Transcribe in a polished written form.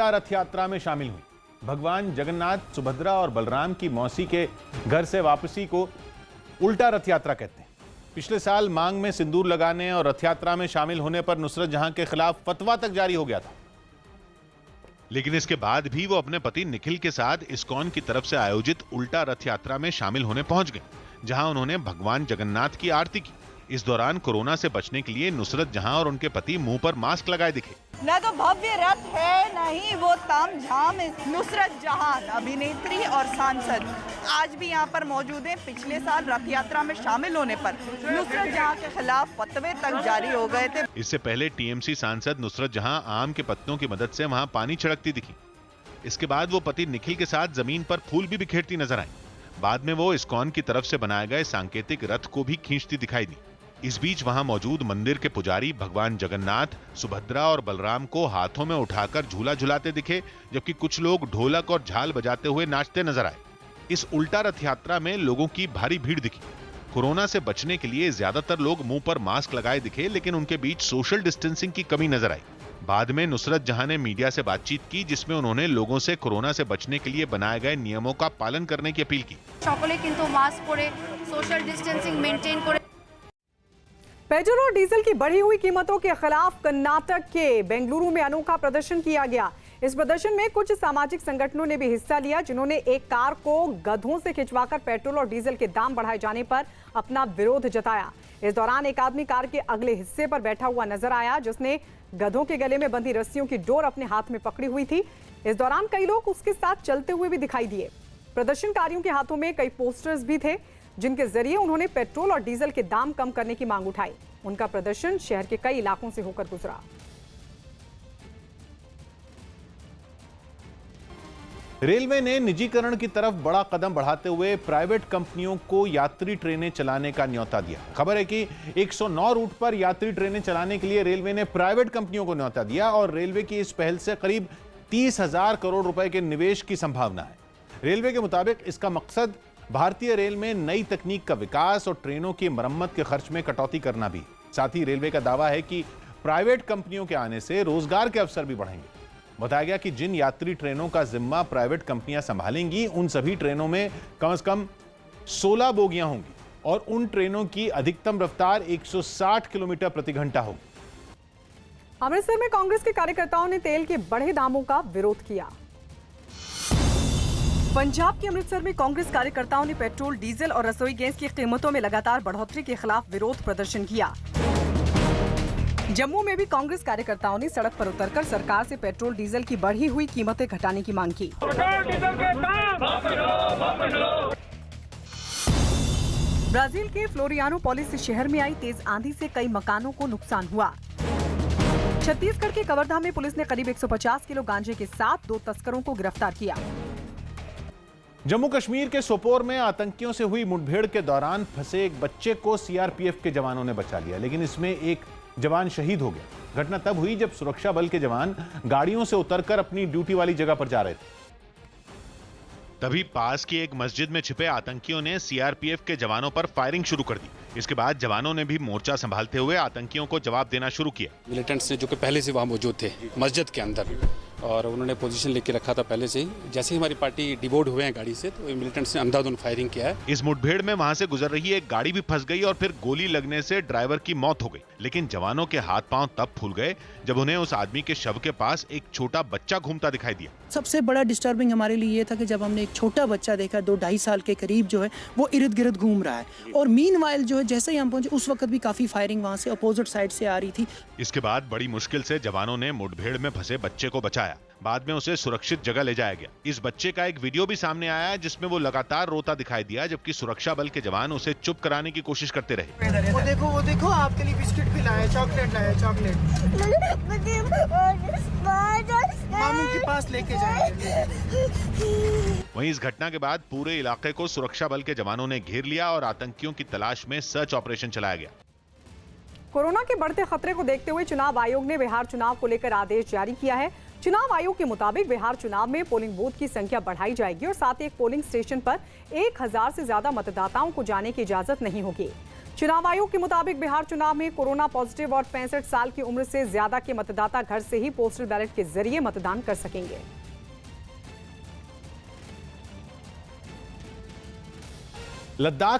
उल्टा रथ यात्रा में शामिल हुई। भगवान जगन्नाथ, सुभद्रा और बलराम की मौसी के घर से वापसी को उल्टा रथ यात्रा कहते हैं। पिछले साल मांग में सिंदूर लगाने और रथ यात्रा में शामिल होने पर नुसरत जहां के खिलाफ फतवा तक जारी हो गया था, लेकिन इसके बाद भी वो अपने पति निखिल के साथ इस्कॉन की तरफ से आयोजित उल्टा रथ यात्रा में शामिल होने पहुंच गए, जहां उन्होंने भगवान जगन्नाथ की आरती की। इस दौरान कोरोना से बचने के लिए नुसरत जहां और उनके पति मुंह पर मास्क लगाए दिखे। न तो भव्य रथ है, न ही वो तामझाम। नुसरत जहां अभिनेत्री और सांसद आज भी यहाँ पर मौजूद हैं। पिछले साल रथ यात्रा में शामिल होने पर नुसरत जहां के खिलाफ फतवे तक जारी हो गए थे। इससे पहले टीएमसी सांसद नुसरत जहां आम के पत्तों की मदद से वहां पानी छिड़कती दिखी। इसके बाद वो पति निखिल के साथ जमीन पर फूल भी बिखेरती नजर आई। बाद में वो इस्कॉन की तरफ से बनाए गए सांकेतिक रथ को भी खींचती दिखाई दी। इस बीच वहां मौजूद मंदिर के पुजारी भगवान जगन्नाथ, सुभद्रा और बलराम को हाथों में उठाकर झूला झुलाते दिखे, जबकि कुछ लोग ढोलक और झाल बजाते हुए नाचते नजर आए। इस उल्टा रथ यात्रा में लोगों की भारी भीड़ दिखी। कोरोना से बचने के लिए ज्यादातर लोग मुंह पर मास्क लगाए दिखे, लेकिन उनके बीच सोशल डिस्टेंसिंग की कमी नजर आई। बाद में नुसरत जहां ने मीडिया से बातचीत की, जिसमें उन्होंने लोगों से कोरोना से बचने के लिए बनाए गए नियमों का पालन करने की अपील की। সকলে কিন্তু মাস্ক পরে সোশ্যাল ডিস্টেন্সিং মেনটেন করে। पेट्रोल और डीजल की बढ़ी हुई कीमतों के खिलाफ कर्नाटक के बेंगलुरु में अनोखा प्रदर्शन किया गया। इस प्रदर्शन में कुछ सामाजिक संगठनों ने भी हिस्सा लिया, जिन्होंने एक कार को गधों से खिंचवाकर पेट्रोल और डीजल के दाम बढ़ाए जाने पर अपना विरोध जताया। इस दौरान एक आदमी कार के अगले हिस्से पर बैठा हुआ नजर आया, जिसने गधों के गले में बंधी रस्सियों की डोर अपने हाथ में पकड़ी हुई थी। इस दौरान कई लोग उसके साथ चलते हुए भी दिखाई दिए। प्रदर्शनकारियों के हाथों में कई पोस्टर्स भी थे, जिनके जरिए उन्होंने पेट्रोल और डीजल के दाम कम करने की मांग उठाई। उनका प्रदर्शन शहर के कई इलाकों से होकर गुजरा। रेलवे ने निजीकरण की तरफ बड़ा कदम बढ़ाते हुए प्राइवेट कंपनियों को यात्री ट्रेनें चलाने का न्योता दिया। खबर है कि 109 रूट पर यात्री ट्रेनें चलाने के लिए रेलवे ने प्राइवेट कंपनियों को न्योता दिया और रेलवे की इस पहल से करीब 30,000 करोड़ रुपए के निवेश की संभावना है। रेलवे के मुताबिक इसका मकसद भारतीय रेल में नई तकनीक का विकास और ट्रेनों की मरम्मत के खर्च में कटौती करना भी। साथ ही रेलवे का दावा है कि प्राइवेट कंपनियों के आने से रोजगार के अवसर भी बढ़ेंगे। बताया गया कि जिन यात्री ट्रेनों का जिम्मा प्राइवेट कंपनियां संभालेंगी, उन सभी ट्रेनों में कम से कम 16 बोगियां होंगी और उन ट्रेनों की अधिकतम रफ्तार 160 किलोमीटर प्रति घंटा होगी। अमृतसर में कांग्रेस के कार्यकर्ताओं ने तेल के बढ़े दामों का विरोध किया। पंजाब के अमृतसर में कांग्रेस कार्यकर्ताओं ने पेट्रोल, डीजल और रसोई गैस की कीमतों में लगातार बढ़ोतरी के खिलाफ विरोध प्रदर्शन किया। जम्मू में भी कांग्रेस कार्यकर्ताओं ने सड़क पर उतरकर सरकार से पेट्रोल, डीजल की बढ़ी हुई कीमतें घटाने की मांग की। ब्राजील के फ्लोरियानोपोलिस शहर में आई तेज आंधी से कई मकानों को नुकसान हुआ। छत्तीसगढ़ के कवर्धा में पुलिस ने करीब 150 किलो गांजे के साथ 2 तस्करों को गिरफ्तार किया। जम्मू कश्मीर के सोपोर में आतंकियों से हुई मुठभेड़ के दौरान फंसे एक बच्चे को सीआरपीएफ के जवानों ने बचा लिया, लेकिन इसमें एक जवान शहीद हो गया। घटना तब हुई जब सुरक्षा बल के जवान गाड़ियों से उतरकर अपनी ड्यूटी वाली जगह पर जा रहे थे। तभी पास की एक मस्जिद में छिपे आतंकियों ने सीआरपीएफ के जवानों पर फायरिंग शुरू कर दी। इसके बाद जवानों ने भी मोर्चा संभालते हुए आतंकियों को जवाब देना शुरू किया। मिलिटेंट्स जो कि पहले से वहां मौजूद थे मस्जिद के अंदर, और उन्होंने पोजीशन लेके रखा था पहले से ही। जैसे ही हमारी पार्टी डिबोर्ड हुए हैं गाड़ी से, तो मिलिटेंट्स ने अंधाधुंध फायरिंग किया है। इस मुठभेड़ में वहां से गुजर रही एक गाड़ी भी फंस गई और फिर गोली लगने से ड्राइवर की मौत हो गई। लेकिन जवानों के हाथ पांव तब फूल गए जब उन्हें उस आदमी के शव के पास एक छोटा बच्चा घूमता दिखाई दिया। सबसे बड़ा डिस्टर्बिंग हमारे लिए ये था कि जब हमने एक छोटा बच्चा देखा, 2-2.5 साल के करीब जो है, वो इर्द गिर्द घूम रहा है। और मीनवाइल जो है, जैसे ही हम पहुंचे उस वक्त भी काफी फायरिंग वहां से अपोजिट साइड से आ रही थी। इसके बाद बड़ी मुश्किल से जवानों ने मुठभेड़ में फंसे बच्चे को बचाया। बाद में उसे सुरक्षित जगह ले जाया गया। इस बच्चे का एक वीडियो भी सामने आया जिसमें वो लगातार रोता दिखाई दिया, जबकि सुरक्षा बल के जवान उसे चुप कराने की कोशिश करते रहे। वो देखो आपके लिए बिस्किट भी लाया, चॉकलेट लाया, चॉकलेट मामू के पास लेके जाएंगे। वहीं इस घटना के बाद पूरे इलाके को सुरक्षा बल के जवानों ने घेर लिया और आतंकियों की तलाश में सर्च ऑपरेशन चलाया गया। कोरोना के बढ़ते खतरे को देखते हुए चुनाव आयोग ने बिहार चुनाव को लेकर आदेश जारी किया है। चुनाव आयोग के मुताबिक बिहार चुनाव में पोलिंग बूथ की संख्या बढ़ाई जाएगी और साथ ही एक पोलिंग स्टेशन पर 1000 से ज्यादा मतदाताओं को जाने की इजाजत नहीं होगी। चुनाव आयोग के मुताबिक बिहार चुनाव में कोरोना पॉजिटिव और 65 साल की उम्र से ज्यादा के मतदाता घर से ही पोस्टल बैलेट के जरिए मतदान कर सकेंगे। लद्दाख